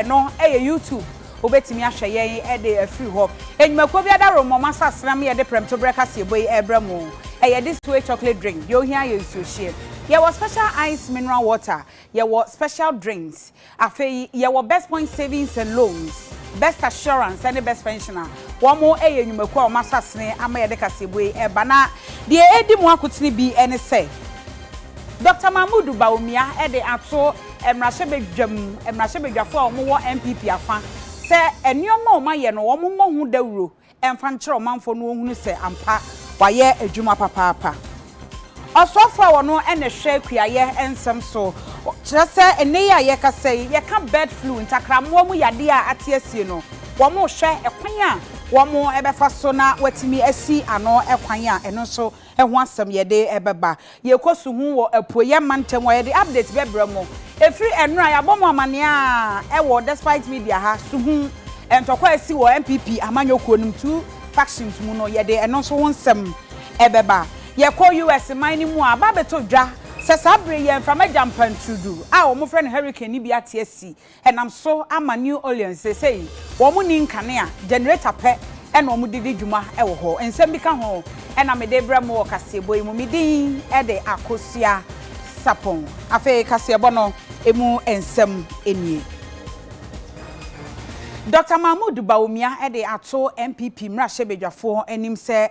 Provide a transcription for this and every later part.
no YouTube obetimi ahwe yen e dey free hop enyumako bia da romo masa sram ye dey premto breakfast ye boy ebramo this way chocolate drink yo here you so share ye was special ice mineral water ye was special drinks afei ye was best point savings and loans best assurance and the best pensioner one more enyumako masa sne ama ye dey kase boy e bana de edi mu akotini bi ene say Dr. Mahmoud Baumia ede ato emrahebedwafo a omo MPP afa se enioma o maye no omo hu dawuro emfa nkyere omanfo no ohunu se ampa waye adwuma papaapa osofo a wono ene hwe akuaye ensem so kire se ene ya ye kase ye ka bird flu ntakramo mu yade a atiesie no womo hwe ekwan a womo ebefa so na watimi asi ano ekwan a eno so ehun asem yede ebeba yekosu hu wo apoye mantem wo yede update bebramo efri enra ya bomo amane a ewo despite media ha suhu entokwa asi wo MPP amanyokuo num two factions mu no yede eno so wonsem ebeba yeko US mine mu aba beto dwa se sabre ye mfama jampantrudu a wo mo friend hurricane ni bi atiasi enam so ama New Orleans say wo mo ni nkane a generator pe ena wo mo didi dwuma ewo ho ensem bi ka ho ena me de bramo kasebo emu midin de Akosua Sarpong afi kasebo no emu ensem enie Dr. Mahmoud Baumia de ato MPP mrahebedwafo anim se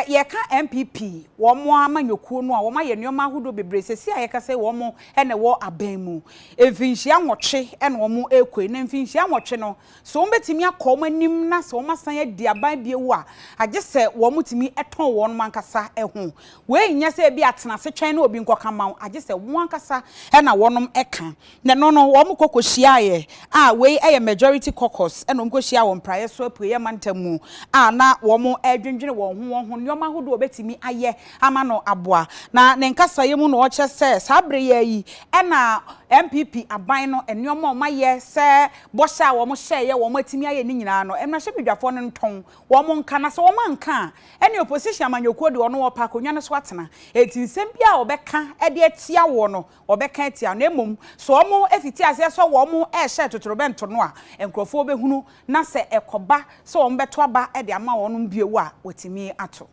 ye ka MPP wo mo amanyokuo no a wo ma ye nneoma hodo bebre sesi a ye ka se wo mo ene wo aban mu efinhia nwotwe ene wo mo ekoi na efinhia nwotwe no so wo betimi akọ anim na so wo masan adi aban biewu a age se wo mo timi eton wo no mankasa eho we nya se bi atena se twen na obi nkoka ma age se wo ankasa ena wo nom eka na no wo mo kokohia ye a we eye majority caucus ena wo kokohia wo praye so apuye mantamu a na wo mo edwendwene wo ho nyoma hodo obetimi aye amano aboa na nenkasa yemu no oche se sabre yi ena MPP aban no nyoma o maye se bosha wo mo hye wo matimi aye ni nyina no emrahebedwafo no nton wo mo nka na se wo manka ene opposition amanyokuo de ono wo pa konwa no so atena etinsem bia obeka de atia wo no obeka atia na emom so wo mo efiti ase so wo mo hye totorobento no a enkrofo obehunu na se ekoba so wo mbeto aba de ama wo no mbiewu a wotimi ato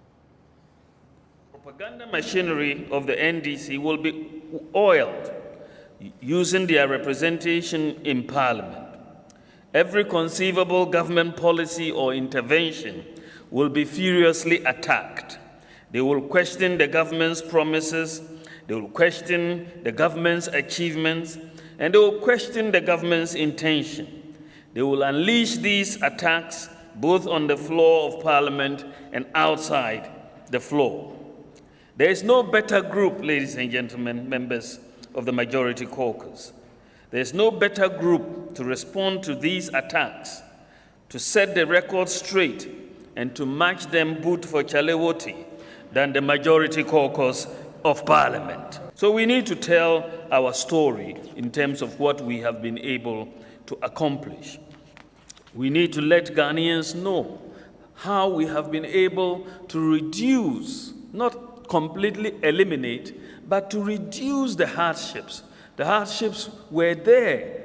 propaganda machinery of the NDC will be oiled using their representation in Parliament. Every conceivable government policy or intervention will be furiously attacked. They will question the government's promises, they will question the government's achievements, and they will question the government's intention. They will unleash these attacks both on the floor of Parliament and outside the floor. There is no better group, ladies and gentlemen, members of the Majority Caucus. There is no better group to respond to these attacks, to set the record straight, and to match them boot for Chalewoti than the Majority Caucus of Parliament. So we need to tell our story in terms of what we have been able to accomplish. We need to let Ghanaians know how we have been able to reduce, not completely eliminate, but to reduce the hardships. The hardships were there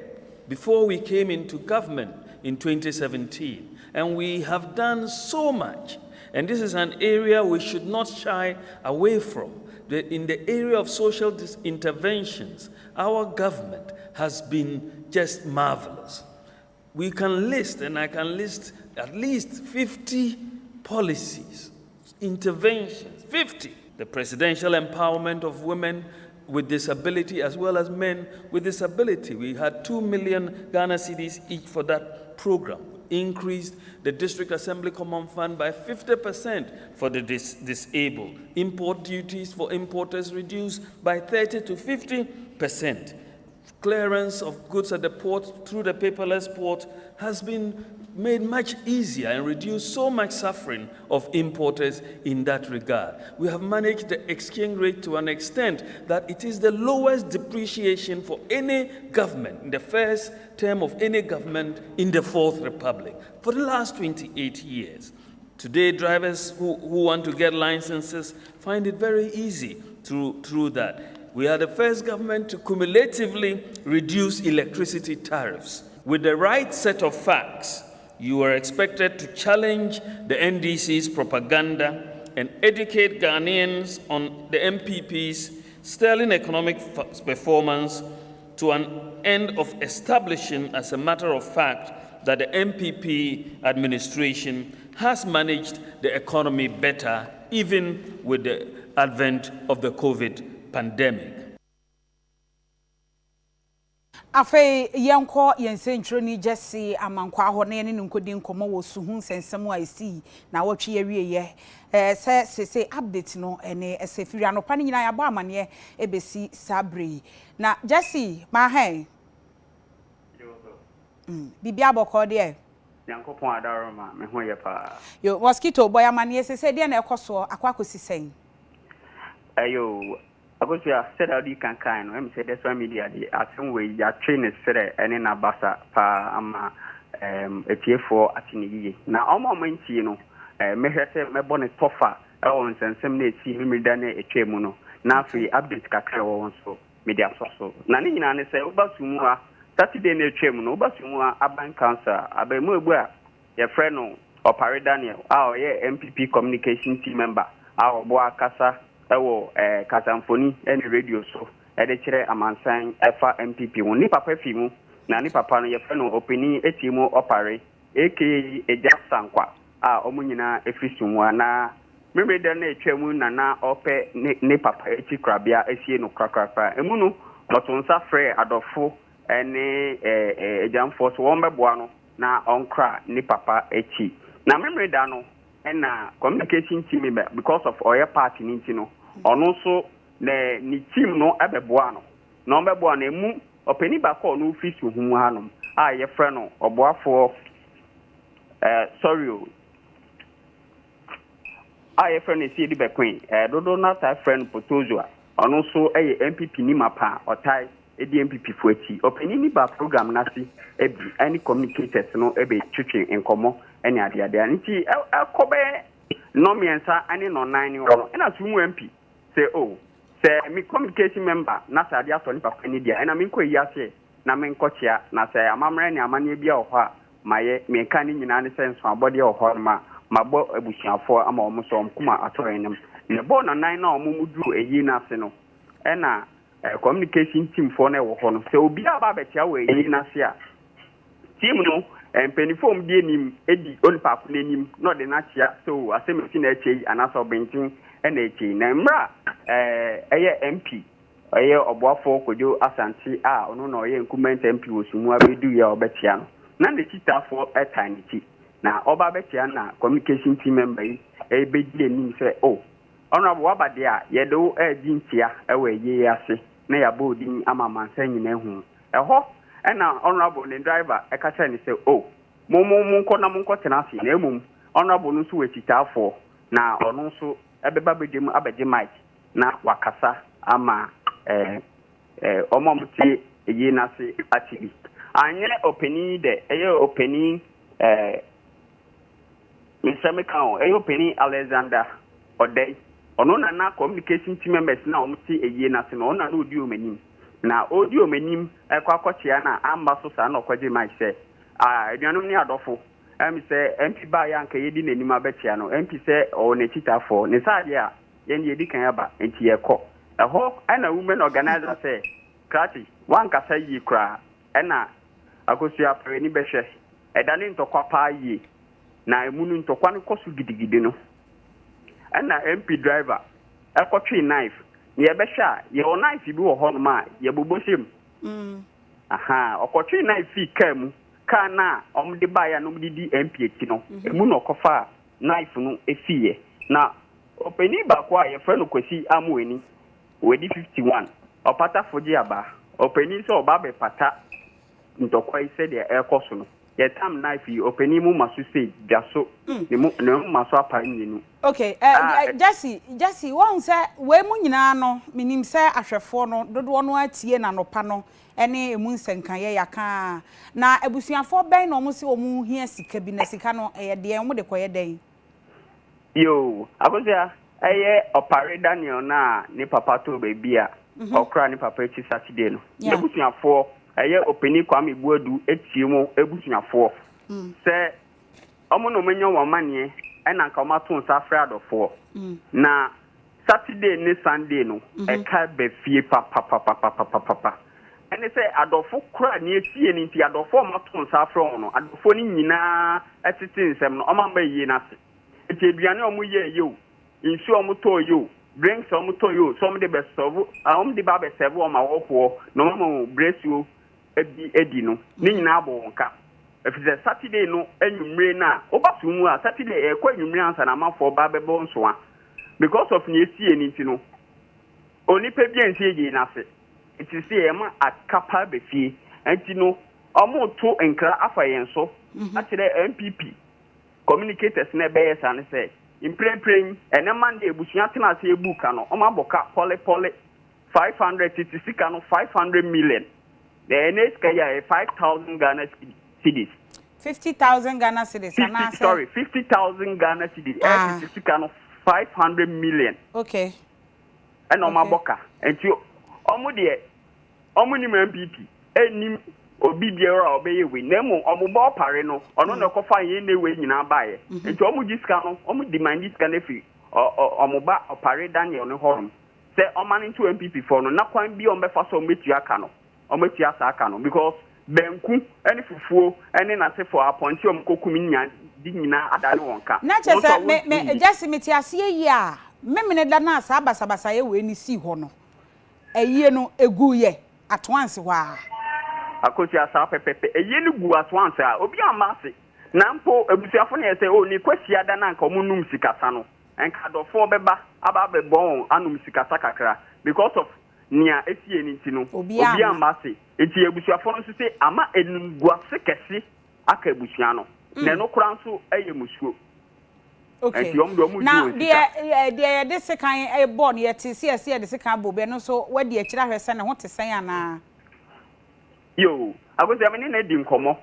before we came into government in 2017, and we have done so much. And this is an area we should not shy away from. In the area of social interventions, our government has been just marvelous. We can list, and I can list at least 50 policies, interventions, 50. The presidential empowerment of women with disability as well as men with disability. We had 2 million Ghana cedis each for that program. Increased the District Assembly Common Fund by 50% for the disabled. Import duties for importers reduced by 30 to 50%. Clearance of goods at the port through the paperless port has been made much easier and reduced so much suffering of importers in that regard. We have managed the exchange rate to an extent that it is the lowest depreciation for any government in the first term of any government in the Fourth Republic for the last 28 years. Today, drivers who want to get licenses find it very easy through that. We are the first government to cumulatively reduce electricity tariffs With the right set of facts, you are expected to challenge the NDC's propaganda and educate Ghanaians on the MPP's sterling economic performance to an end of establishing as a matter of fact that the MPP administration has managed the economy better even with the advent of the COVID pandemic. Afe yenko yensenchro ni Jesse amankwa ho na ne nkodi nkomo wo suhu sensem a esi na wotwe yawie ye se update no ene esefiri anopa ni nyina ya ba amane ebesi sabre na Jesse ma hen bibia bokọ de Yankopon adaroma me ho ye pa yo mosquito boy amane se de na ekoso akwakosi sen ayo Akosua said how you can kind of say that's why media the assume we ya train is said and in a basa pa ama a tier for atini na moment you know measure say me bonnet tougher on some day see me done a chemuno na free update kakra won so media so na ni nyina ne say obasumua Saturday na chemuno obasumua aban cancer abemu ebu a your friend no opare Daniel our MPP communication team member our boy Akasa ewo kasamfoni ene radio so de kire amansan efa MPP won ni papa fimu na ni papa no ye fe no opini etimu opare aka eja sankwa omunyina efisumu na membe de na etwemu na ope ni papa echi krabia esie no krakrapa emu no otonsa frɛ adofo ene ejam force won beboa no na onkra ni papa echi na membe da no na communication team member because of oya party ni no ono so ni team no abeboa no na obeboa na emu opani ba call no office hu hanom ye frɛ no oboafo sorry ye frɛ no sie di be queen dodo na ta frɛ no potozua ono so MPP ni mapa otai edi MPP fo ati opani ni ba program na si ebi any communicators no ebe twetwe enkomo ene ade nti akobe no miensa ani no nine no na sumu MP say say me communication member na sa dia so ni papa ni dia na me nko yiase na me nkochia na say amamre ni amane bia ho a maye me kan ni nyina ne sense abode ho ma mabo abusuafo ama omo so omkuma atorenem ne bo na nine na omo mudu eyi na se no na communication team for na wo ho no say obi aba betia we eyi na se a team no penifom die nim edi onipa ko nenim no de na chia so asemeti na echi anaso bentin na echi na mra MP oboafo kojo asanti ono na oye incumbent MP osumu abedu ya obetia no na ne chitafo etanichi na oba betia na communication team member ebedi enim se honorable abade a yedo ejintia ewe ye ase na ya bodin amamansa nyina hu eho na honorable ne driver ekacha ni se munko tena si na emum honorable no so wechitafo na ono so ebeba bedem abeje mic na wakasa ama omomti eyi na se atibi anye openi de openi Mr. Mekao openi Alexander Odey ono na communication team members na omti eyi na se na ona na odi omenim na odi omenim akwakochia na amba so sa na okwaje mic se eduanum ni adofo se MP ba ya nka yedi nanim abetia no MP se o ne chitafo ne sade a ye ne yedi kan aba enti ye kɔ ɛhɔ ana women organizer se krati wan ka sa yi kra ɛna Akosua pre ni behwɛ ɛdane ntɔkwa pa yi na emunu ntɔkwa no kɔso gidigidi no ɛna MP driver ɛkɔtwe knife ye behwɛ a ye o knife bi wɔ hɔ no ma ye bobosem ɔkɔtwe knife fi kamu kana omde baya no mdidi MP eti no emu no kofa knife no efiye na openi ba kwa ye friend kwesi amweni wedi 51 opata foji aba openi so oba be pata ntokwa ise de ekoso no ye tam knife yi openi mu maso say jaso ne mu maso apa nyenu okay Jesse won say we mu nyina no minim say ahwefo no dodo no atie na nopa no ene emu nsenkan ye yaka na abusuafo ben no mo se omu hia sika bi na sika no ye de omo de koye den yo Akosua opare Daniel na ni papa to be bia okra ni papa echi Saturday no abusuafo eye openi Kwame Buadu etie mu ebusuafo se omo no menyo wo mane e na nka o mato nsa afra adofo na Saturday ni Sunday no e ka be fie papa ene se adofo kura ni etie ni nti adofo mato nsa afra no adofo ni nyina etete nsem no o ma yi na se eti eduane o mu ye yo insu o mu to yo drinks o mu to yo so de be serve de ba be serve o ma wo no mo bresuo edi no ni nyina abo nka efise Saturday no enwumre na obasu mu a Saturday e kwa enwumre ansa na mafo ba be bo nso a because of ni esie ni ntino oni pe bi ensie gi na se iti se e ma akapa be fie ntino omo to enkra afa yen so atire MPP communicators na be yes an say imprempren ene man de ebusuan tena se ebuka no o ma boka pole 500 ka no 500 million the next kaya 5,000 Ghana cedis 50,000 Ghana cedis 50,000 Ghana cedis ka no 500 million okay and o ma boka enti omo de omo ni MPP enim obi biara obeye we nemu omuba opare no ono na kofa yen na we nyina baaye enti omu giska no omu demand giska na fi omuba opare Daniel ne horum se omani to MPP for no na kwan bi ombefa so ometu aka no ometu asa aka no because benku eni fufuo eni na se for appointee omkokumi nya di nyina adane wonka na chese me just meti ase yi a memene da na asa abasabasa ye we ni si ho no eyie no egu ye atwanse wa Akosua sa pepepe eyeni gu atwanse a obi amase na mpo ebusuafo na yese o ni kwasia da na nka omunum sikasa no enka dofo beba aba bebon anum sikasa kakra because of nia esie ni ntino obi amase eti ebusuafo no so se ama enungua sekesi aka ebusua no na no kura nso eye musuo okay now the second e born yet see the second bobe no so we de akira hwese ne ho tesan ana yo Akosua meni na di nkomo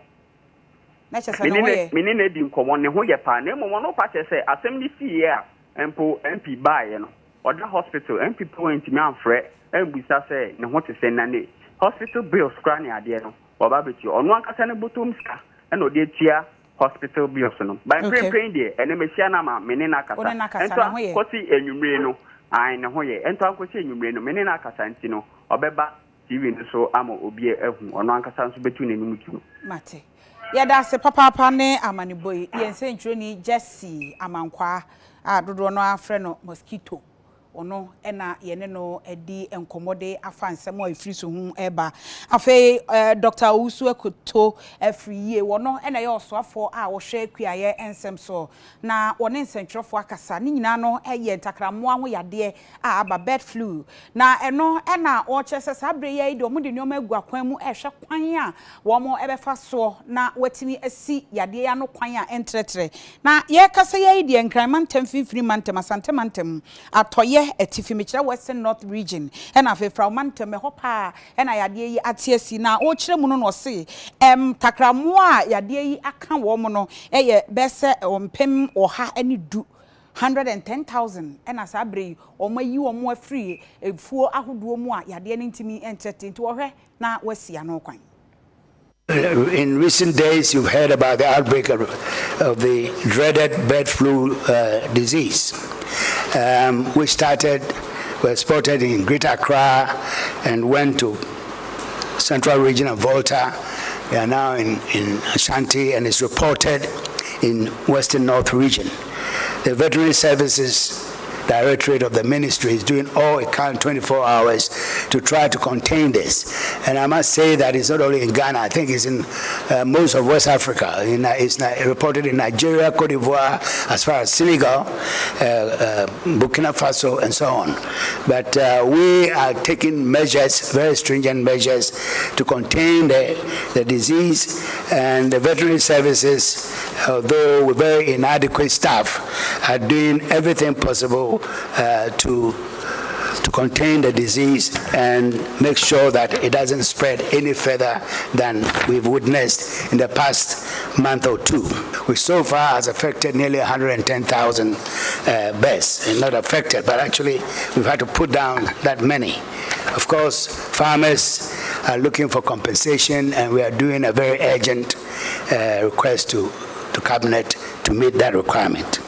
na chese no ye meni na di nkomo ne ho ye pa na mo no pa chese asem ni see ya empo MP baaye no oda hospital MP point me amfre embusa se ne ho tese na ne hospital bills kra ne ade no oba beti ono ankasa ne botom ska na ode tia hospital bills no by praying there ene mesia na ma meni na akasa ento kosi enwumre no ai ne ho ye ento ankosi enwumre no meni na akasa nti no obeba TV so ama obi ehu ono ankasa nso betu n'enum tu mate ya da se papa ne amaniboy yense ntro ni Jesse amankwa a dodo no afre no mosquito ono ena yene no edi enkomode afa nsem a efiri so hu eba afa Dr. Akosua koto afriye wono ena ye osoafo a wo hwe akuaye ensem so na wone nsentwerefo akasa ni nyina no eye ntakramo aho yade a aba bird flu na eno ena wo chese sabre ye de omo de nyoma agu akwan mu ehwe kwan a wo mo ebefa so na watimi asi yade ya no kwan a entretre na ye kasa ye de nkranman temfifiri mantem asante mantem atoye etifi mechira Western North region ena afefra mantem ho pa ena yade yi atiasi na o kire mu no se takramo a yade yi aka wo mo no eye bese ompem oha ani du 110,000 ena sabre omayi omo afri efuo ahodo mu a yade ni ntimi entertain to ohwe na wasia no kwan. In recent days, you've heard about the outbreak of the dreaded bird flu disease, which was spotted in Greater Accra and went to Central Region of Volta. They are now in Ashanti and is reported in Western North Region. The Veterinary Services Directorate of the Ministry is doing all it can 24 hours to try to contain this. And I must say that it's not only in Ghana, I think it's in most of West Africa. It's reported in Nigeria, Cote d'Ivoire, as far as Senegal, Burkina Faso, and so on. But we are taking measures, very stringent measures, to contain the disease. And the veterinary services, although with very inadequate staff, are doing everything possible to contain the disease and make sure that it doesn't spread any further than we've witnessed in the past month or two, which so far has affected nearly 110,000 birds. And not affected, but actually we've had to put down that many. Of course, farmers are looking for compensation, and we are doing a very urgent request to Cabinet to meet that requirement.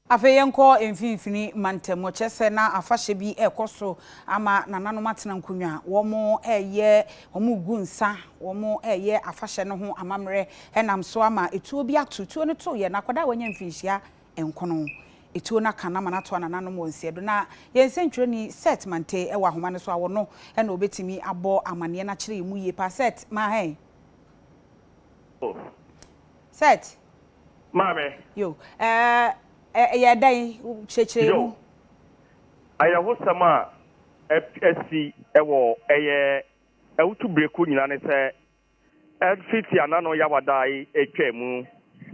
Afeyenko emfinfini mantemo chese na afahye bi ekoso ama nananom atena nkunya womo eye womo gunsa womo eye afahye no ho amamre enam so ama etuo bi atutuo ne to ye nakoda wanya mfinhia enkono etuo na kana manato nananom wonsiedo na yensentwoni set mante ewa ahoma ne so awo no ena obetimi abo amane na kire mu ye pa set ma hey set mame yo ya dai chechire mu aya hosama FSC ewo eye ewutu breku nyina ne se FCC anano ya wadai etwemu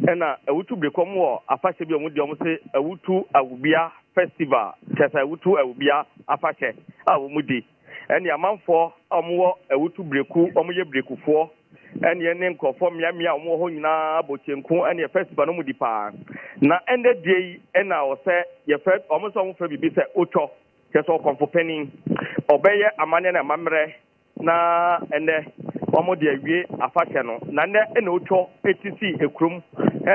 ena ewutu breku mo afahye bi omudi omse ewutu awubia festival chesa ewutu awubia afahye awumudi eni amanfo omwo ewutu breku omye brekufo eni ene nkofo miamia omwo ho nyina bochenku eni festival no mudi pa na ende dey ena o se ye fe omso omfra bibi se ocho keso konfo penin obeye amane na mamre na ende omode awie afahye no na ne ena ocho etisi ekrum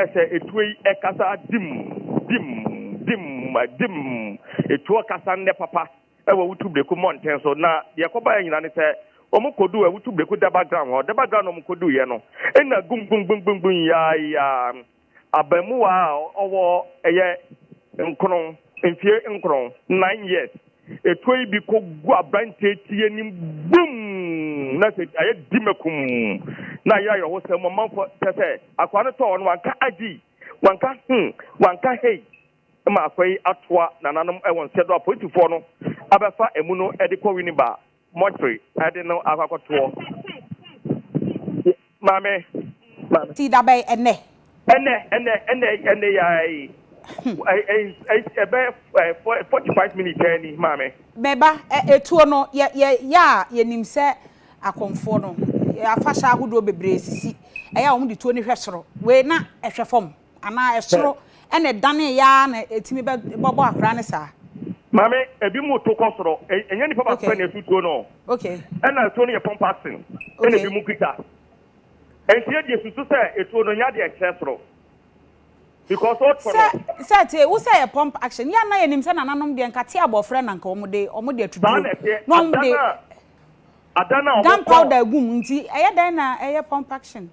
ese etuei ekasa dim etuo kasa ne papa ewo wutubeku monten so na ye koba nyina ne se omukodu wutubeku da background omukodu ye no ena gum ya abamuwa owo eye nkron mfie nkron 9 years etoi bi ko gu abrante tie nim bum na se aye dimekum na ya yo ho se mo manfo tese akwano to on wanka agi wanka hey ma akwai atwa nananom ewon sedo apotifo no abefa emu no ediko wini ba mortuary ade no akwakoto mame ti da bay ene yai I 45 minutes any mame beba etuo no ya nimse akomfo no afasha ahodo bebre sisi eya omde tuo ni hwesoro we na ehwefom ana esoro ene dane ya na etimi bobo akra ne sa mame ebi mu to kosoro enye ni papa pa na tuo no okay ena tuo no ye pump action ena bi mu kita entie die susu se etuo no nya de ekresoro because what for say we say a pump action ya na yenim se nananom de nkate abofre na nka omde atuduro no omde adana dan powder gum nti eye dan na eye pump action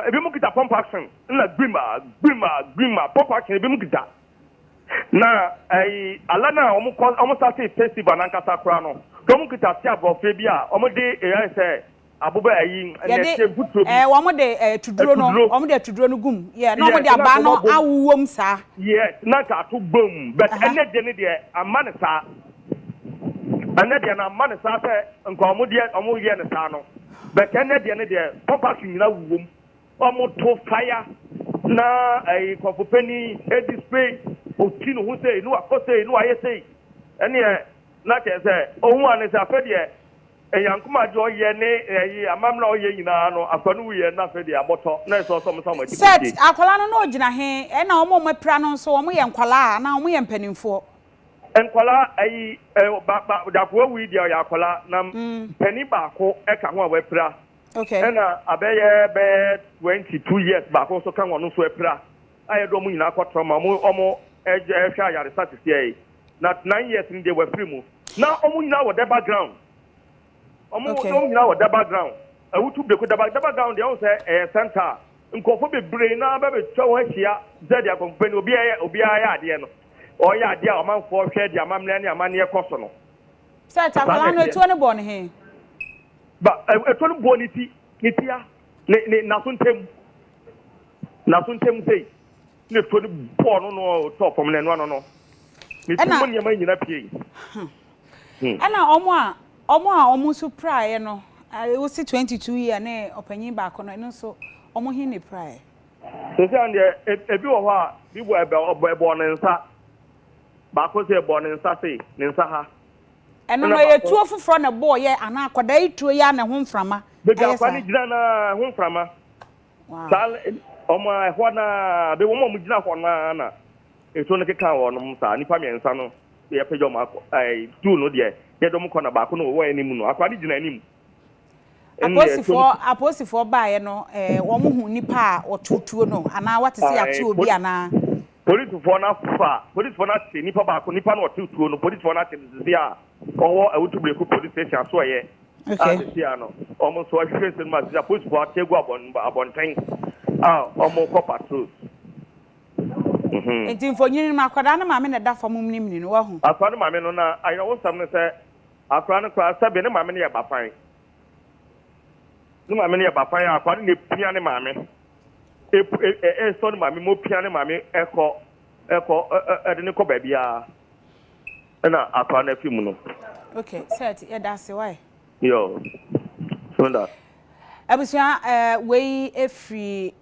ebi mu kita pump action na grima pump action ebi mu kita na alana omo start festival na nkasa kra no mu kita ti abofre bi a omde say abuba ayi na tie butro bi womde tuduro no omde tuduro no gum no omde aba no awuwom sa yes na ka to bom but ene de ne de amane sa ene de na amane sa se nko omo ye ne sa no but ene de ne de papa nyina wuwom omo to fire na kofopeni display otino hu say no akose no aye say ene na ke say ohun ane sa fe de eyankuma jo ye ne amamna oye nyina no afanu ye na fe de aboto na so so mo set akwala no ogina he e na omo mapra no so omo ye nkwala na omo ye mpanimfo enkwala dafo wi dia ya akwala na pani baako e ka ho awapra okay na abeye be 22 years baako so kan wono so apra aye do mo nyina akotro ma omo ehwa yare satisfy na 9 years ndi we free mu na omo nyina wo the background omo nyina wo the background awutu beku the background dey on say center nkofo bebre na be twa hia zedia company obi aya ade no oya ade a omanfo hwe de amamle ne amane ekoso no set akwala no etuo ne bon he ba etuo ne bon nitia ne nasuntem sei ne etuo ne bon no top from ne no no ne tumo ne ma nyina pie ana omo so prae no wo si 22 year ne opanyin ba ko no so omo hin ne prae so se ande ebi wo ha bi bo ebo ne nsa ba ko se ebo ne nsa sei ne nsa ha eno no ye tuo fufro ne bo ye ana akoda ituo ya ne ho mframa be ga kwa ni gina na ho mframa wow sal omo ehwa na be wo mo gina ho na eto no keka wo no sa nipa miensa no ye pejo ma two no de ye dom kɔ na ba ko no wo anim no akwa de gina anim aposifo baaye no wo mo hu nipa a otutuo no ana wate se ate obi ana police for na se nipa ba ko nipa no otutuo no police for na se zia owo awutu breku police station so ye okay no almost so ahwe se ma zia police for ategu abonten almost ko patrol enti mfonyin ma kwada na maame na da fam nim ni no wa hu akwa na maame no na ayo sam ne se akwa na kwa sabe ne maame ne ya bafan no maame ne ya bafan akwa ne pia ne maame so ne maame mo pia ne maame eko ede ne ko ba bia na akwa na fi mu no okay set ya da se why yo so that abusia we efri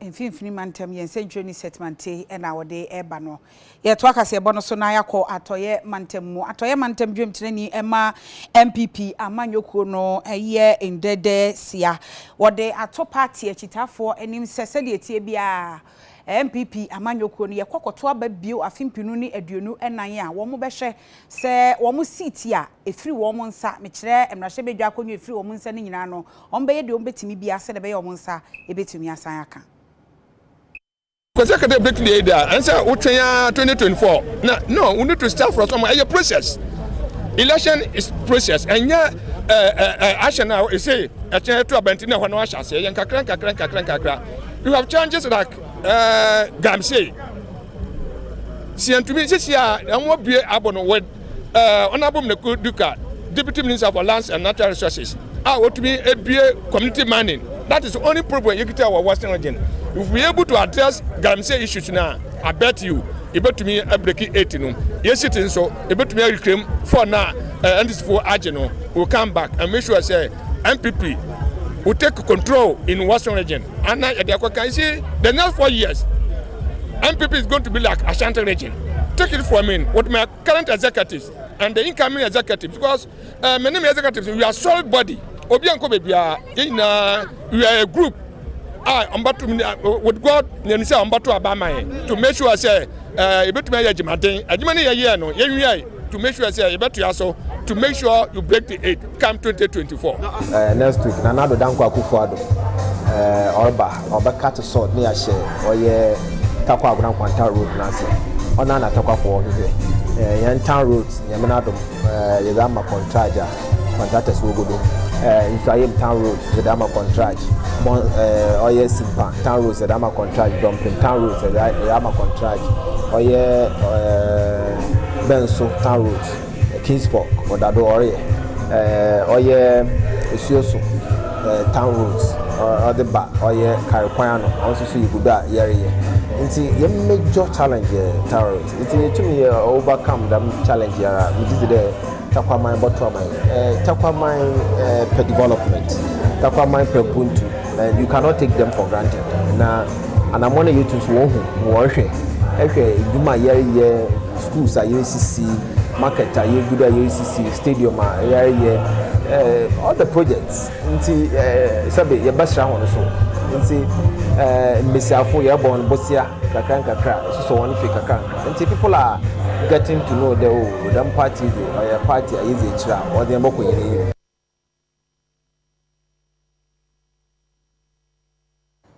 mfimfini mantem yen century settlement na wode eba no ye to akase ebo no so na yakọ atoye mantem mu atoye mantem dwem tirani ema MPP amanyokuo no ye indede sia wode ato party achitafo enim sese de etie bia MPP amanyokuo no ye kokoto aba bio afimpinu ni aduonu enan a wo mo behwe se wo mo seat a efiri wo mo nsa me kire emrahye bedwa akonyo efiri wo mo nsa ni nyina no ombe ye de ombetimi bia se de be ye wo mo nsa ebetimi asan aka because I can't break the idea. And say, 2024. No, we need to start from somewhere. A process. Election is process. And yeah, action now is say, a chance to Bentina when I shall say, and kakran. You have changes like Gamsey. See, and to me, this year, I won't be able with Honorable Duka, Deputy Minister for Lands and Natural Resources. I want to be a community mining. That is the only problem you can tell our Western region. If we are able to address Gamsey issues now, I bet you to me a breaking 18. Yes, it is so. Able to me a claim for now, and this for Ageno will come back and make sure say MPP will take control in Western region. And now can see the next 4 years, MPP is going to be like Ashanti region. Take it from me with my current executives and the incoming executives, because many executives we are solid body. Obianko baby, we are a group. With God, you say Obama to make sure say to make sure say to make sure you break the 8 come 2024. Next week, Nanado Danko Akosua Oba cut sort near share or ye Takwa Grand Quanta Road Nancy. On an attack for Yan Town Roads, Yamanado, Yagama Contraja, Contractors Wogodo. If Town Road, the Dama contract, Oye Simpa, Town Road, the Dama contract, Dumping Town Road, the Dama contract, Oye Benso Town Road, Kingsport, or Dado Ore, Oye Sioso Town Roads, or the back, Oye Cariquano, also see you good that year. It's a major challenge, Town Road. It's to me overcome that challenge, which is the Takwa mine bottom Takwa mine per development, Takwa mine per puntu, and you cannot take them for granted. Now, and I'm one of you to worship. Okay, do my year schools are UCC, market are good at UCC, stadium are all the projects. Into Sabi, your best round or so. Into Miss Alfo, your born Bosia, Kakanka, so one fake. And people are getting to know the them party or your party are easy or the Moko.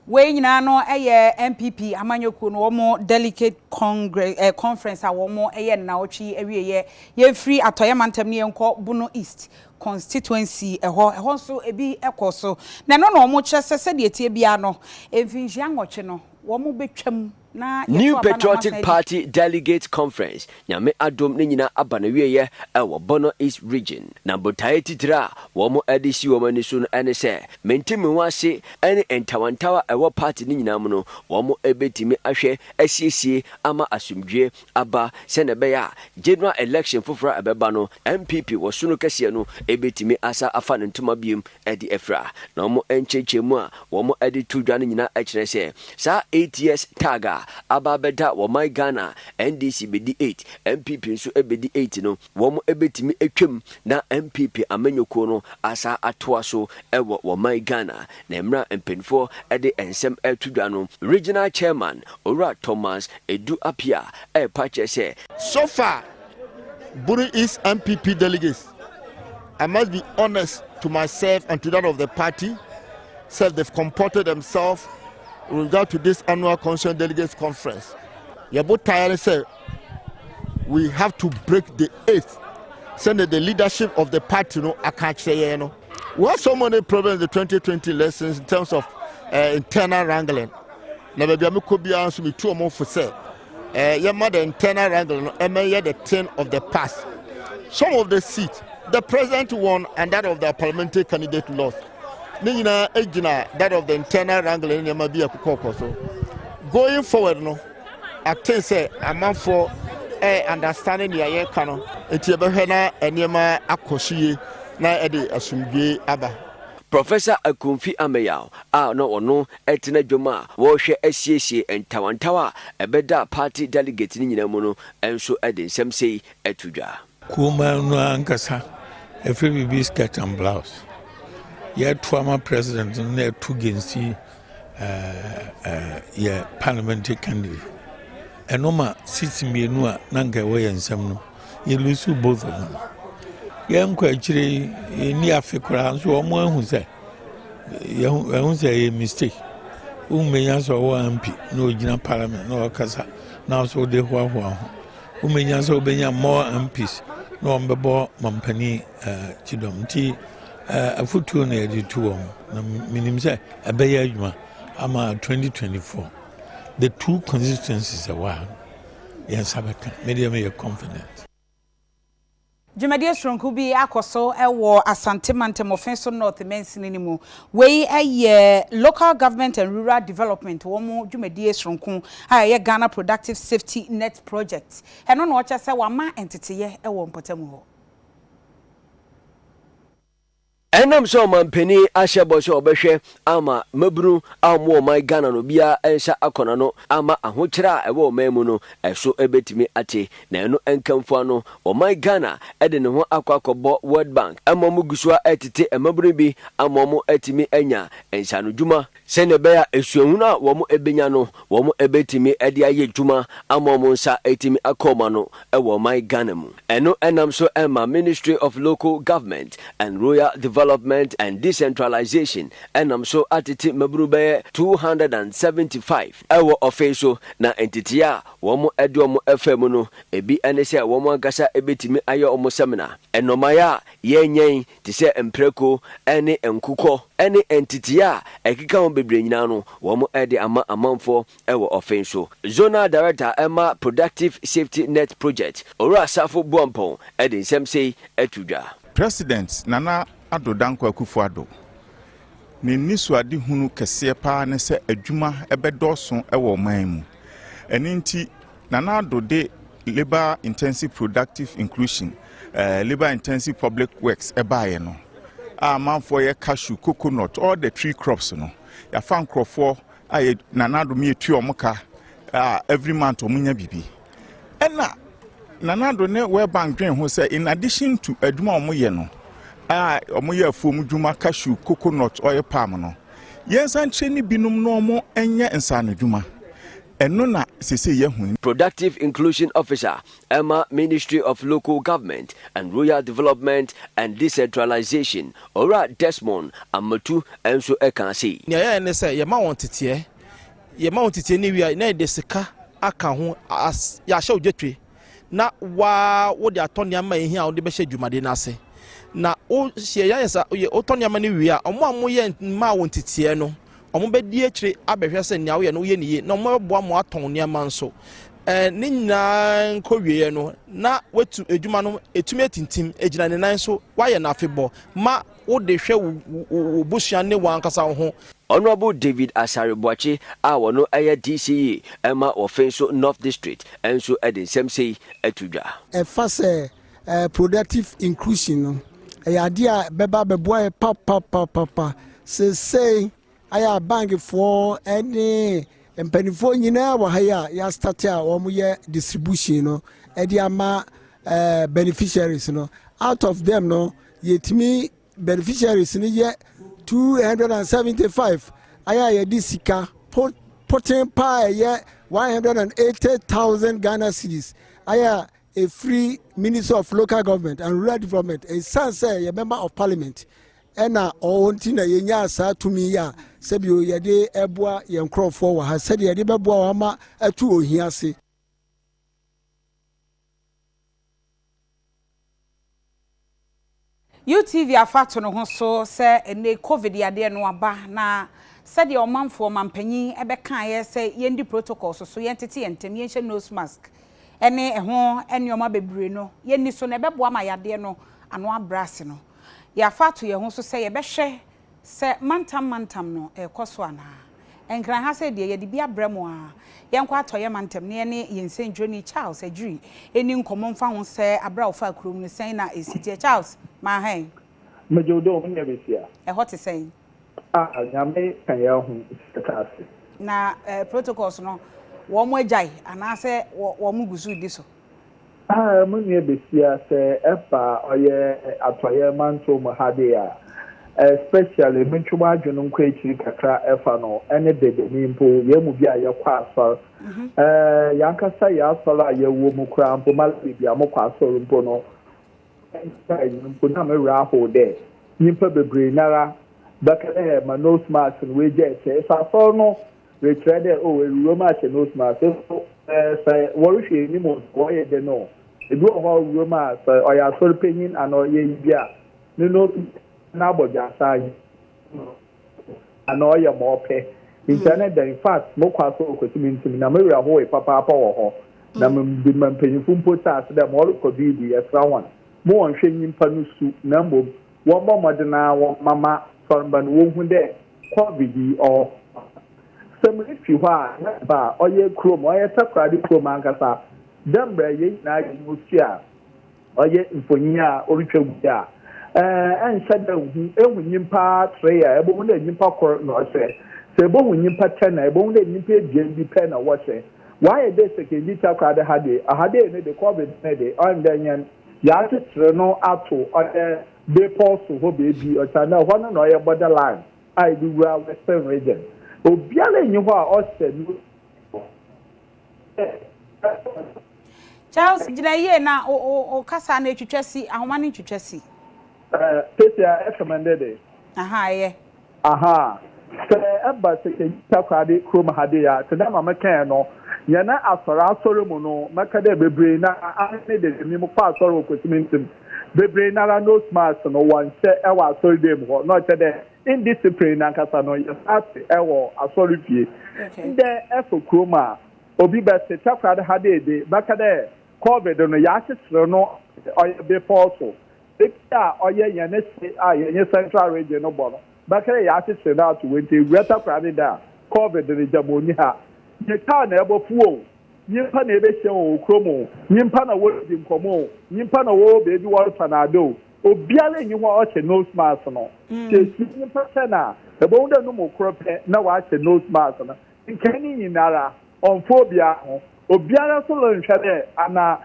We nyina no MPP amanyoku no mo delicate conference a wo mo na otwi awieye ye free atoye mantem ne enko Buno East constituency eho so ebi ekoso na no mo kyese de tie bia no emfinhia anwoche no wo mo betwam. New Patriotic Party Delegate Conference. Nyame adom ne nyina aba na wieye ewo Bono East region. Na botae titira wo mo edisi wo mani so no ene se mentimi wase ene entawantawa ewo party ne nyina mu no wo mo ebetimi ahwe asiesie ama asumdwe aba se ne be ya general election fofora ebeba no MPP wo so no kase no ebetimi asa afa ne ntoma biem edi efra na wo mo enchechemu a wo mo edi tudwa ne nyina akire se sa 8 years taga aba beda wo my Ghana NDC bedi 8 MPP nso ebedi 8 no wo mo ebetimi etwam na MPP amanyoko no asa atoa so ewo wo my Ghana na emra mpenfo ede ensem etudwa no regional chairman Ora Thomas Edu Apia pache say so far Buri East MPP delegates, I must be honest to myself and to that of the party, said they've comported themselves with regard to this annual Constituent Delegates Conference. Yabo Tayane said we have to break the eighth. Send the leadership of the party, I can't say, we have so many problems in the 2020 elections in terms of internal wrangling. Never be a Mukobia to be 2 or more for sale. Your mother internal wrangling, the 10 of the past. Some of the seats, the president won and that of the parliamentary candidate lost. Nina Ejina, that of the internal wrangling, Yamabia Kukoso. Going forward, I think say a man for understanding the air canon, Etiabahena and Yama Akosua, na Eddie Asumge Abba. Professor Akumfi Ameyao no ono etena dwoma wo hwe asiesie entawantawa ebeda party delegate ni nyina mu no enso ede nsem sei etudwa kuma no ankasa every baby skirt and blouse yet former president na tu gensi parliamentary candidate enoma sits mienu a nanka we nsem no you lose both of them. Kwa chire ni afekora nso omo ahu se ehun se mistake umenya so wo ampi na ogina parliament na okasa na so de hoahoa umenya so obenya more MPs na ombebo mampani chidom ti afutuo na editu om na minim se abeya adwuma ama 2024 the two constituencies are one yes abeka medium are confident. Jumadi Sronku bi akoso ewo Asante Mantem Offenso North Mensini ni mu we local government and rural development wo mu Jumadi Sronku aye Ghana Productive Safety Net Project eno no ocha se wa ma entity ye ewo mpotemu ho enam so mampeni ahyebo so obehwe ama mabru amwo my Ghana no bia ensha akona no ama ahokyera ewo mamu no eso ebetimi ate na eno enkamfo no o my Ghana ede ne ho akwakobo World Bank amom gusua etete emabru bi amom etimi enya ensha no dwuma sene be ya esuahunu a wo mo ebenya no wo mo ebetimi ede aye dwuma amom nsa etimi akoma no ewo my Ghana mu eno enam so ema Ministry of Local Government and Rural Development and Decentralization and I'm so atiti mabrube 275 ewo official na entity a womo edomo FM no ebi ene se womo agasa ebetimi ayo omo seminar enomaya yenyen ti se empreko ene enkuko ene entity a ekika on bebre nyina no womo ede ama amanfo ewo official zonal director Emma Productive Safety Net Project Ora Safo Buampon ede nsem sei etudwa President Nana Ado Danko Akufo-Addo ni nisuade hunu kese pa ne se adwuma ebedoso ewo man mu eni nti Nana Ado de labor intensive productive inclusion labor intensive public works ebaye no amanfo ye cashew coconut all the tree crops no ya fan crofo aye Nana Ado mi etu omuka every month omunya bibi ena Nana Ado ne World Bank dwen ho say in addition to adwuma omoye no omoye afom dwuma cashew coconut oil palm no yensan cheni binum no omo enye nsane dwuma eno na sese yehun. Productive Inclusion Officer Emma Ministry of Local Government and Rural Development and Decentralization Ora Desmond Amatu enso ekansi ne ya ne say ye ma won tete ni wi na de sika aka ho ya hye odwetwe na wo de atone ama ehia wo de be hye dwumade na ase na o hye ya yesa o tone ama ni wi a omo amoye ma won tete no omo be di akire abehwe se nya wo ye no ye niye na omo bo amo aton ne ama nso ni nyina nkowie no na wetu edwuma no etumi atintim egina ne nan so waye na afebo ma wo de hwe wo busua ne wankasa ho. Honorable David Asaribuachi awono aya DCE Emma Offenso North District enso ede semsei etudwa efase productive inclusion ya dia beba beboa papa say aya bank for any mpanimfoɔ nyinaa wɔ ha ya ya start a wɔn yɛ distribution no ɛde ama beneficiaries no out of them no yɛtumi beneficiaries no yɛ 275 ayɛ yɛde sika putting pa ɛyɛ 180,000 Ghana cedis ayɛ a free Minister of Local Government and Rural Development a son say a member of Parliament ɛna ɔwɔnti na yɛnya saa tumi ya sɛbio yɛde ɛboa yɛn nkurɔfoɔ wɔ ha sɛdeɛ yɛde bɛboa wɔn ama atu ohia ase. UTV afato no ho so sɛ ene COVID yade no aba na sɛdeɛ ɔmanfoɔ mampanyin ɛbɛka yɛ sɛ yɛndi protocol so yɛntete yɛntem yɛnhyɛ nose mask ɛne ɛho ɛnneɔma bebree no yɛnni so na ɛbɛboa ma yade no ano abrase no yɛafato yɛ ho so sɛ yɛbɛhwɛ sɛ mantam no ɛkɔ so ana ɛnkran ha sɛ deɛ yɛde bi abrɛ mu a yɛnkɔ atɔyɛ mantam ne yɛne yɛnsɛndwoni Charles Adwiri ɛni nkɔmmɔ mfa ho sɛ abra ofa kurom no sɛn na ɛsitie Charles ma hɛn Majodo onye besia ɛhɔ te sɛn nyame kan ya ho sekase na protocols no wo mo agyae anaasɛ wo mo gusu di so munye besia sɛ ɛfa ɔyɛ atɔyɛ manto mu hade a especially mentwuma adwene nkɔ ekyiri kakra ɛfa no ɛne dede nimpo yɛmu bi a yɛkɔ asɔr yankasa yɛasɔr a yɛwɔ mu kora mpo malabi bi a mokɔ asɔr mpo no mpo na mewura aho dɛ nyimpa bebree nara bɛkɛdɛ ma nose mask no wegya ɛkyɛ ɛsasɔr no rekyerɛ dɛ ewuro ma ahyɛ nose mask so sɛ wɔrehwɛ anim wɔyɛ dɛ no ebi wɔ hɔ ewuro ma sɛ ɔyɛ asɔr panyin ana ɔyɛ yi bi a ne no na abɔdwasa yi ana ɔyɛ ma ɔpɛ internet da in fact mokɔ asɔr okotumi ntumi na mewura hɔ yɛ papaapa wɔ hɔ na mpanyinfo mpo saa sɛ dɛ ma ɔrekɔ biibi ɛfra wɔn mo wɔn hwɛ nyimpa no su na mbom wɔn bɔ mmɔden na wɔn mama sɔrɔmba no wɔn hu dɛ covid yi ɔ sɛm efi hɔ a na ba ɔyɛ kurom ɔyɛ takoradi kurom ankasa dɛmbra yɛ nyinaa yɛ mu si a ɔyɛ mfonyin a ɔretwa gu a ɛnhyɛ dɛ ehu nyimpa tre a ɛbɔ hu dɛ nyimpa kor na ɔhyɛ sɛ ɛbɔ hu nyimpa 10 na ɛbɔ hu dɛ nyimpa ebien bi pɛ na wɔhyɛ wɔayɛ dɛ sekendi takoradi ahade ne de covid ne de ɔndɛ nyɛn yɛakyekyere no ato ɔyɛ bepɔ so hɔ beebi ɔkyɛ na hɔ no na ɔyɛ borderline a ebi wura western region obiara enyi hɔ a ɔhyɛ no Charles gyina yie na o kasa na etwitwa si ahoma ne twitwa si Peter recommended ye sɛ ɛba sɛ takwade krom hade ya sɛ dɛ mama kan no yɛna asɔre mu no maka dɛ bebree na ane de mi mu pa asɔre okotimi ntim bebree na nose mask no wɔnhyɛ ɛwɔ asɔre dem hɔ na ɔkyɛ dɛ indiscipline ankasa no yɛsate ɛwɔ asɔre fie ndɛ ɛfo krom a obi bɛsɛ takwade hade de maka dɛ covid no yɛakyekyere no ɔyɛ bepɔ so a ɔyɛ yɛne se a yɛnyɛ central region no bɔ no bakare ya atete na to wente weta prade da covid ne jamoni ha ye ka na ebofuo nyimpa na ebehye wo kromo nyimpa na wo di nkomo nyimpa na wo bebi wo panado obiale nyi ho ɔche nose mask no ke nyimpa sɛ na ebo nda no mo krope na wa che nose mask no nkani nyinara onfo bia ho obiara so lo nhwɛ dɛ ana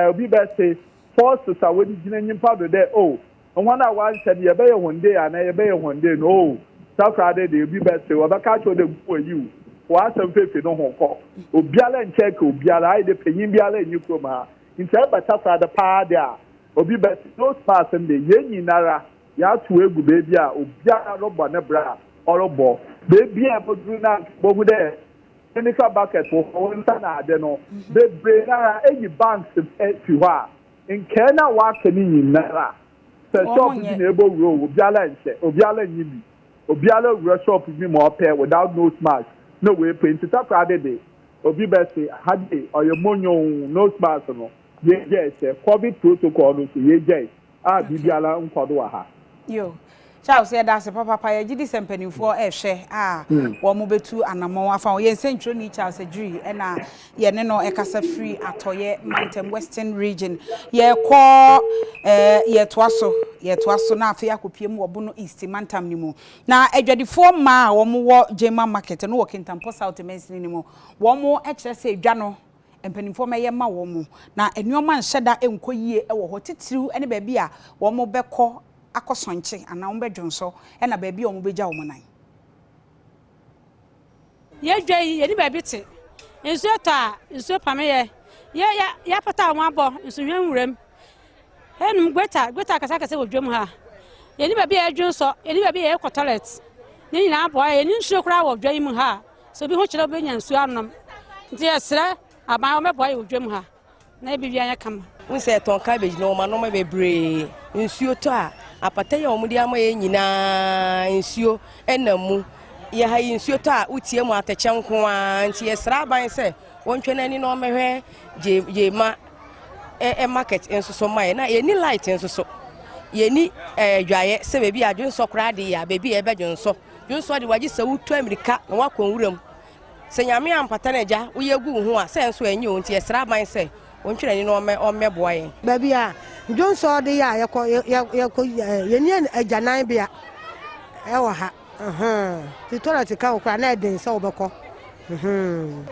obi bɛ se forces a wodi gyina nyimpa do dɛ oh one I want said, you bear one day and I bear one day. No, South Friday, they be better. Or the catch of them for you. For some faith, no home call. Obiala and check, Obiala, the Penin Biala and Yukoma. Instead, but South Friday, pa there. Obi better, those parts and the Yenny Nara, Yatu, baby, Obiala, Robba, Nebra, or a ball. Baby, I put you now, over there. Seneca bucket for one son, I don't know. They bring any banks to you are. In Kenya, walking in Nara. Shop is able to roll, Obiala Nibi, Obiala shop is more pair without nose mask. No way, paint it up Friday. Obi Bessie, Hadi, or your monyo nose mask. Yes, COVID protocol, yes, Bibiala Unkodoaha. Yo, Charles said that's a papa ya gidi sempani for ehwe wo mo betu anamon afa ye nsentro ni Charles Edri na ye ne no ekasa free atoye Mountain Western region ye ko ye toaso na afa yakopiem wo bo no East Mantam ni mu na adwadifo ma wo mo wo Jema market no wo Kintampo South Mensin ni mu wo mo ekire se adwa no empanimfo meye ma wo mo na enuoma nheda enkoyie e wo ho titiriu ene ba bia wo mo beko akosonche ana wo bedwonso e na ba bia wo mo beja wo nan ye dwai ye ni ba bi te enso ta enso pame ya pata wo abo enso hwan wuram enum gweta kasa wo dwom ha ye ni ba bia dwonso ye ni ba bia ye ko toilet ni nyina abo ye ni nsuo kura wo dwai mu ha so bi ho kire be nya nsuo anom nti esre aba wo mebo ye wo dwom ha na bi bia nya kama we say ton cabbage no ma no ma bebre nsuo to a apata ye omudi ama ye nyina nsuo enamu ye ha nsuo to a utie mu ateche nko a nti ye sra ban se wontwe nani no mehwe je ma market enso so mai na ye ni light enso so ye ni dwaye se bebi adwonso kra de ya bebi e bedwonso dwonso de waji se wutu amerika na wakon wuram se nyame ampata na ja wo ye gu ho a se enso enye o nti ye sra ban se wontwe nani no omeboa ye bebi a dwonso de ya ye ni ajanan bia e wo ha ti toilet ka okra na eden se obeko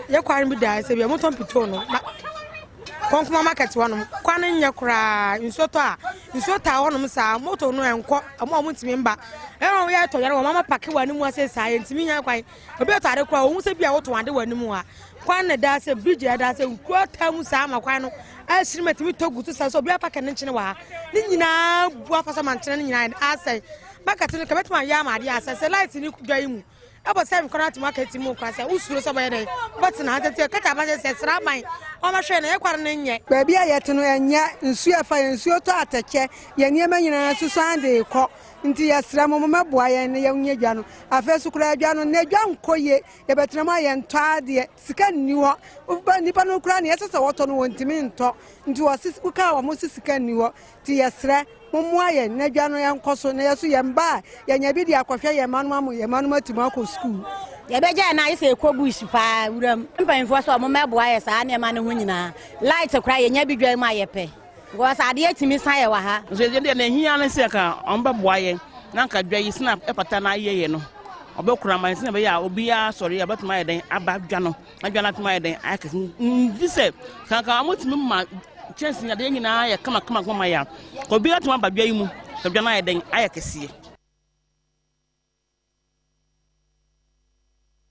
ye kwan bi da se bia moton pito no konkoma market wonom kwan nya kura insota wonom sa moto no enko ama mutimi mba wo ye to yare wo mama pake wanimu ase sa ye ntimi nya kwan obi to ade kura wo se bia wo to ade wanimu a kwan na da se bridge da se nko tamu sa ma kwan no a shirimetimi togu to sa so obi pake ne nchine wa ni nyina bu afasa man nchine ni nyina ase market no kabetuma ya ma ade ase se light ni dwa imu abo se mkona to market mu kwa se usuro so boye dey but na atete kata ba se sra ban o ma hwe na ye kware na nye ba bia ye teno enya nsu afa nsu to ateke ye niema nyina susu ande ko nti ye sra mo meboa ye ne ye nya dwa no afa su kura dwa no na dwa nkoye ye betena ma ye nto ade sika ni ho ba nipa no kura ne ye sese woto no wontimi nto nti wo sisi uka wo mo sika ni ho ti ye sra mumwa ye na dwa no ye nkoso na ye so ye mba ye nya bi di akwhwe ye manu atimo akọ school ye beja na ise ekobu isipa wuram mpanfo so mo meboa ye sa na ma ne ho nyina light kra ye nya bi dwa ma ye pe go sa de atimi san ye wa ha so ye de na hia na se ka on beboa ye na ka dwa yi snap e pata na ye no obekura man se be ya obi ya sori ya betuma ye den abadwa no adwa na tuma ye den akese ndi se kan amotimi ma chance nya de nyina ye kama ya obi atuma abadwa yi mu adwa na ye den ayekese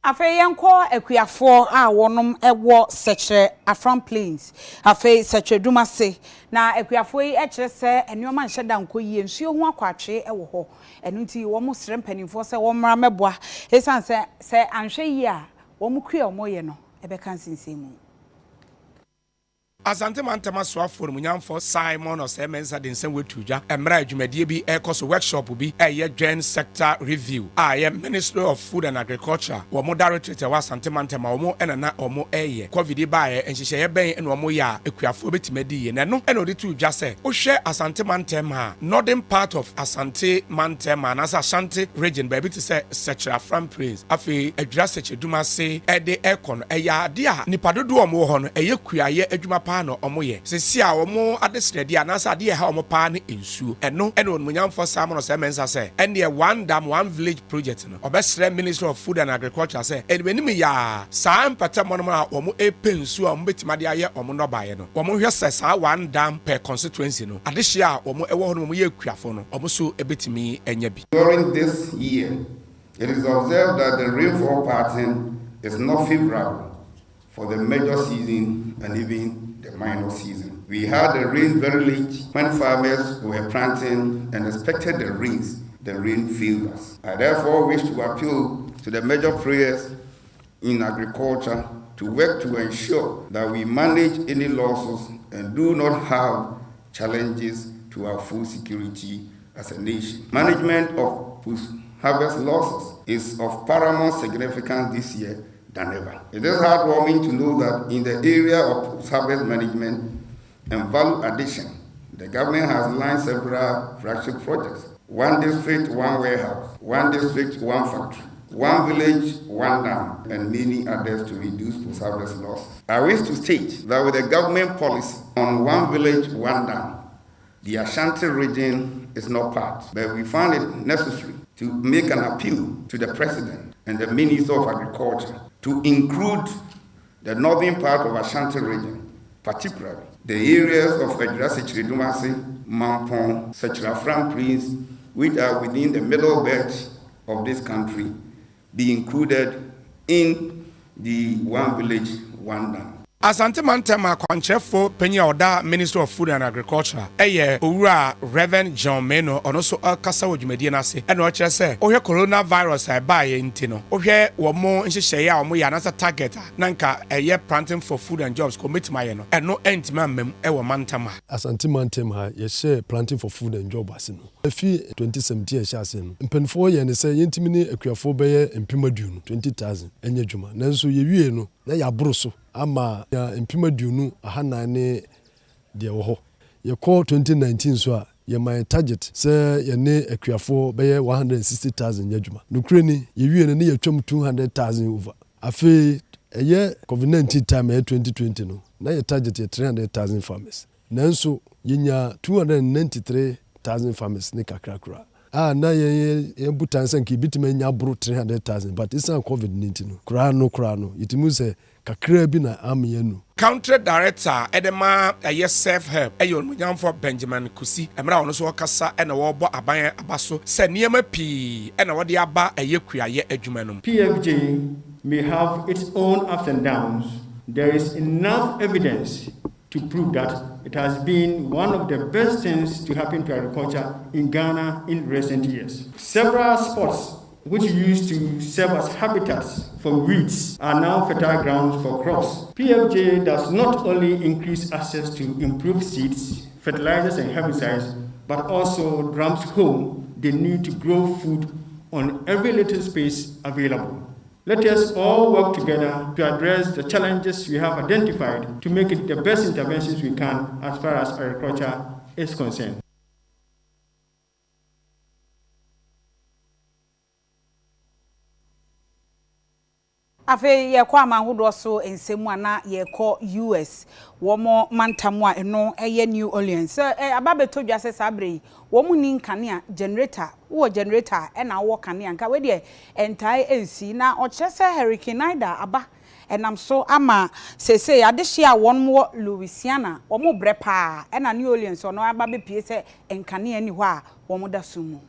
Afe yenko akuafo a wonom ewo sechere Afram Plains afe sechere Dumase na akuafo yi ekire se enuoma nheda nko yie nsuo ho akwatwe ewo ho enu nti wo mo sere mpanimfo se wo mra meboa esan se anhwe yi a wo mo kua mo ye no ebeka nsinsemu Asante mantama so for munyamfo Simon Osemensa de nsem wetuja emra adwumadie bi ekoso workshop bi eye Gen sector review aye Ministry of Food and Agriculture wo mo directorate wa Asante mantama wo mo enana wo eye covid baaye enhihye ben ene wo ya ekuafo betimadi ye neno ene odi tuja se wo hwe Asante mantama northern part of Asante mantama na Ashanti region ba bi ti se sector Afram Praise afi adwura sector Dumase ede ekon eya de a nipadodo wo mo ho no eye kuaye adwuma no omoye sesi a omo adesredi anasa de ha omo pa ne ensuo eno onmunyamfo Simon Osemensa se ene one dam one village project no obesre Ministry of Food and Agriculture se enwenim ya saa mpata mono a omo epensuo omo betimade aye omo no baye no omo hwe se saa one dam per constituency no adehye a omo ewo ho no omo ye kuafo no omo so ebetimi enya bi. During this year it is observed that the rainfall pattern is not favorable for the major season and even the minor season. We had the rain very late when farmers were planting and expected the rains. The rain failed us. I therefore wish to appeal to the major players in agriculture to work to ensure that we manage any losses and do not have challenges to our food security as a nation. Management of post-harvest losses is of paramount significance this year than ever. It is heartwarming to know that in the area of post-harvest management and value addition, The government has launched several flagship projects. One district, one warehouse. One district, one factory. One village, one dam, and many others to reduce post-harvest losses. I wish to state that with the government policy on one village, one dam, the Ashanti region is not part, but we found it necessary to make an appeal to the President and the Minister of Agriculture to include the northern part of Ashanti region, particularly the areas of Ejura-Sechiridumasi, Mampong, Sechirafran Prince, which are within the middle belt of this country, be included in the one village, one dam. Asante Mantema Kwanchefo Penya Oda Minister of Food and Agriculture Owura Reverend John Meno also kasa wodwumadi na se eno kire se ohwe coronavirus abaye ntino ohwe wo mo nhyehyeye a wo ya na target nanka planting for food and jobs committee ma ye no eno entima mam wo Mantema Asante Mantema ye share planting for food and job asino efi 2017 ye share asino mpenfo ye ne se yentimi ni akuafo beye mpimadunu 20,000 enye dwuma nanso ye wie no na ya boroso ama ya impima diunu ahana ne de wo ho ye call 2019 so a ye my target say ye ne akuafo be 160,000 yadwuma nukure ni ye wie ne ye twam 200,000 over afi ye covid-19 time 2020 no na ye target ye 300,000 farmers nanso ye nya 293,000 farmers ne kakrakura na ye butansan ki bitima nya bro 300,000 but it's on covid-19 no kura no itimu se kakra bi na amyenu Country Director Edema self help ayo munyamfo Benjamin Kusi emra wono so kasa na wo bo aban abaso se niema pi na wo de aba ayekuaye adwumanum. PFJ may have its own ups and downs. There is enough evidence to prove that it has been one of the best things to happen to agriculture in Ghana in recent years. Several spots which used to serve as habitats for weeds are now fertile grounds for crops. PFJ does not only increase access to improved seeds, fertilizers and herbicides, but also drums home the need to grow food on every little space available. Let us all work together to address the challenges we have identified to make it the best interventions we can as far as agriculture is concerned. Afe ye kwa mahodo so ensemu ana ye ko US womo mantamu a eno eye New Orleans ababeto dwase sabre womu ni nkane generator wo generator e na wo kane nka we de entai ensi na o chese Hurricane Ida aba enam so ama sese adehye a wonmo Louisiana womo brepa e na New Orleans ono ababe pie se nkane ani ho a womo da sumu.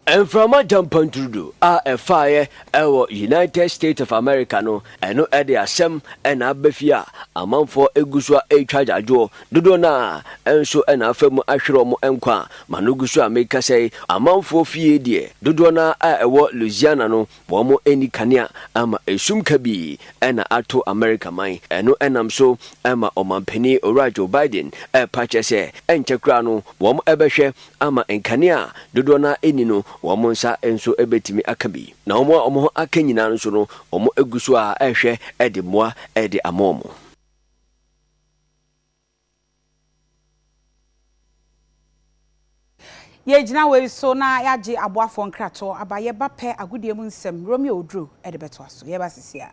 And from a Jumpantrudu, a fire, our United States of America, no, and no Eddie Assem, and Abefia, a month for Akosua a charge a jaw, Dudona, and so an affirm Ashromo Enqua, Manugusua make us say, a month for fee dear, Dudona, a what Louisiana, no, Womo any cania, ama a sumkabi, and a ato America mine, and no enam so, ama o Mampeni or Joe Biden, a patchese, and Chacrano, Wom Ebeshe, ama and cania, Dudona enino. Wamonsa enso ebetimi akabi na omo akanyina nso no omo eguso a ehwe ede moa ede amomo ye gina we so na yaje aboafo nkrato abaye ba pe agudie mu nsem Romeo Odro ede beto aso ye ba sisia